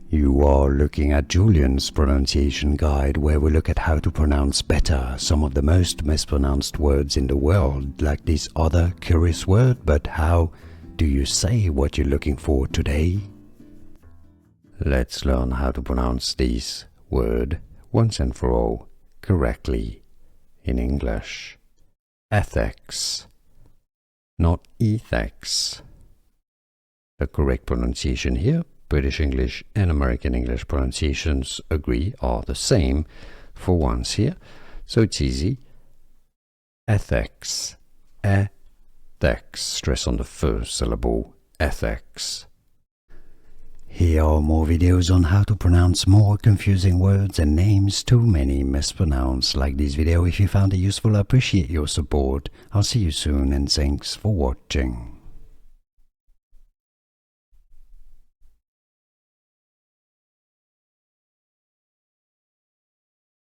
You are looking at Julian's pronunciation guide, where we look at how to pronounce better some of the most mispronounced words in the world, like this other curious word. But how do you say what you're looking for today? Let's learn how to pronounce this word once and for all correctly in English. Ethics, not ethics. The correct pronunciation here, British English and American English pronunciations agree, are the same for once here, so it's easy. Ethics, ethics, stress on the first syllable, ethics. Here are more videos on how to pronounce more confusing words and names too many mispronounced. Like this video if you found it useful. I appreciate your support. I'll see you soon and thanks for watching.